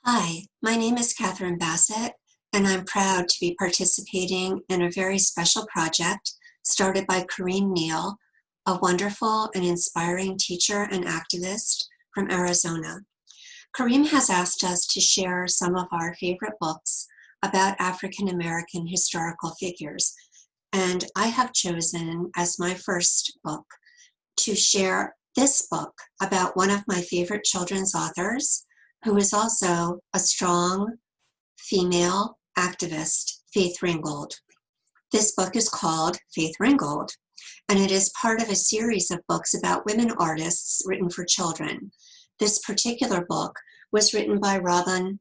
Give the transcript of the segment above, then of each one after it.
Hi, my name is Catherine Bassett, and I'm proud to be participating in a very special project started by Kareem Neal, a wonderful and inspiring teacher and activist from Arizona. Kareem has asked us to share some of our favorite books about African American historical figures, and I have chosen as my first book to share this book about one of my favorite children's authors, who is also a strong female activist, Faith Ringgold. This book is called Faith Ringgold, and it is part of a series of books about women artists written for children. This particular book was written by Robyn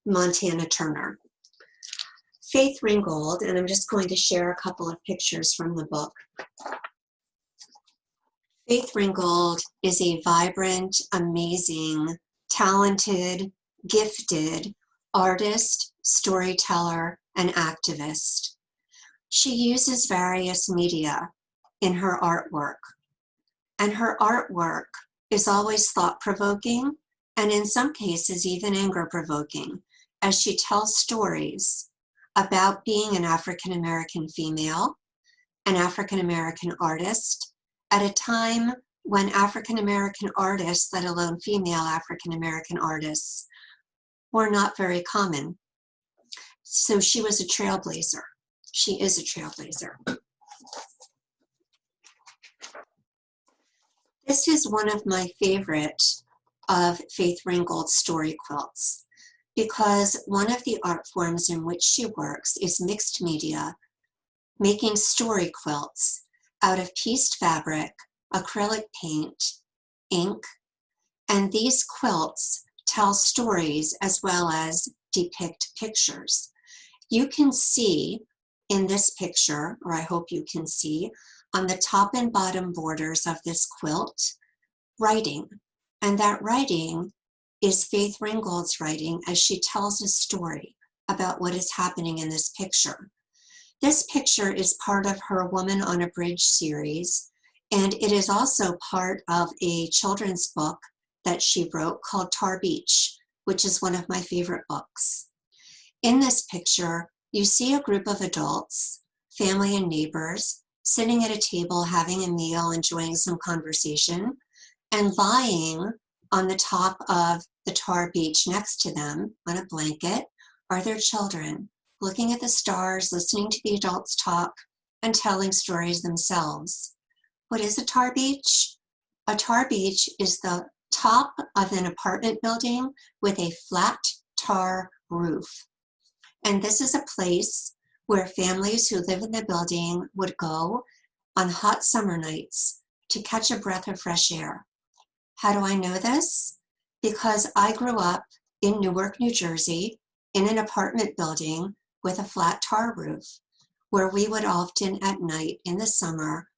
Montana Turner. Faith Ringgold, and I'm just going to share a couple of pictures from the book. Faith Ringgold is a vibrant, amazing, talented, gifted artist, storyteller, and activist. She uses various media in her artwork, and her artwork is always thought-provoking and in some cases even anger-provoking as she tells stories about being an African-American female, an African-American artist, at a time when African-American artists, let alone female African-American artists, were not very common. So she was a trailblazer. She is a trailblazer. This is one of my favorite of Faith Ringgold's story quilts because one of the art forms in which she works is mixed media, making story quilts out of pieced fabric, acrylic paint, ink, and these quilts tell stories as well as depict pictures. You can see in this picture, or I hope you can see, on the top and bottom borders of this quilt, writing. And that writing is Faith Ringgold's writing as she tells a story about what is happening in this picture. This picture is part of her Woman on a Bridge series, and it is also part of a children's book that she wrote called Tar Beach, which is one of my favorite books. In this picture, you see a group of adults, family and neighbors, sitting at a table having a meal, enjoying some conversation, and lying on the top of the tar beach next to them on a blanket are their children, looking at the stars, listening to the adults talk, and telling stories themselves. What is a tar beach? A tar beach is the top of an apartment building with a flat tar roof. And this is a place where families who live in the building would go on hot summer nights to catch a breath of fresh air. How do I know this? Because I grew up in Newark, New Jersey, in an apartment building with a flat tar roof, where we would often at night in the summer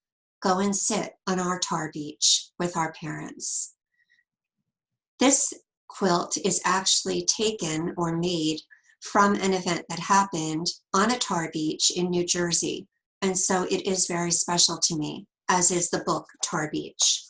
go and sit on our tar beach with our parents. This quilt is actually taken or made from an event that happened on a tar beach in New Jersey. And so it is very special to me, as is the book Tar Beach.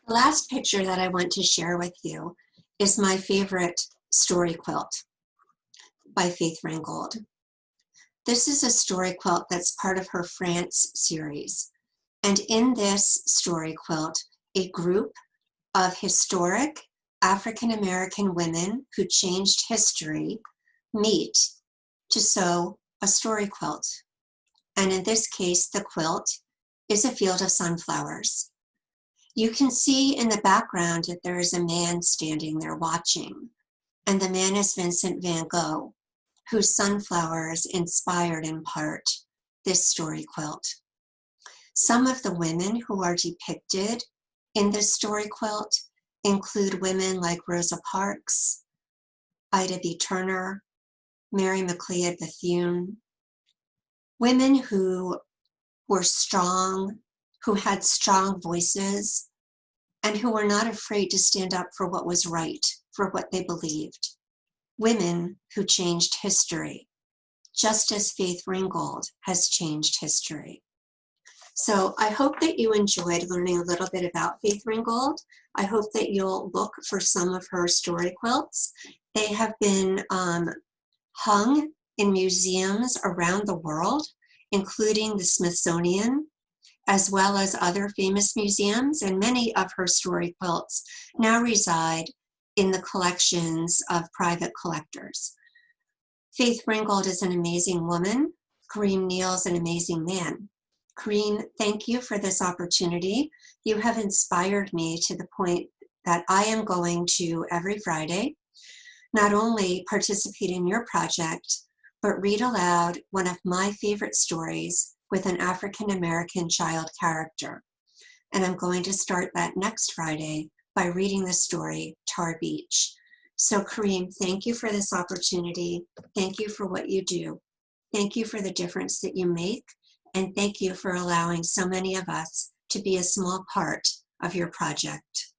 The last picture that I want to share with you is my favorite story quilt by Faith Ringgold. This is a story quilt that's part of her France series. And in this story quilt, a group of historic African-American women who changed history meet to sew a story quilt. And in this case, the quilt is a field of sunflowers. You can see in the background that there is a man standing there watching, and the man is Vincent van Gogh, whose sunflowers inspired in part this story quilt. Some of the women who are depicted in this story quilt include women like Rosa Parks, Ida B. Turner, Mary McLeod Bethune, women who were strong, who had strong voices, and who were not afraid to stand up for what was right, for what they believed. Women who changed history. just as Faith Ringgold has changed history. So I hope that you enjoyed learning a little bit about Faith Ringgold. I hope that you'll look for some of her story quilts. They have been hung in museums around the world, including the Smithsonian, as well as other famous museums, and many of her story quilts now reside in the collections of private collectors. Faith Ringgold is an amazing woman. Kareem Neal is an amazing man. Kareem, thank you for this opportunity. You have inspired me to the point that I am going to every Friday, not only participate in your project, but read aloud one of my favorite stories with an African-American child character. And I'm going to start that next Friday by reading the story, Tar Beach. So Kareem, thank you for this opportunity. Thank you for what you do. Thank you for the difference that you make. And thank you for allowing so many of us to be a small part of your project.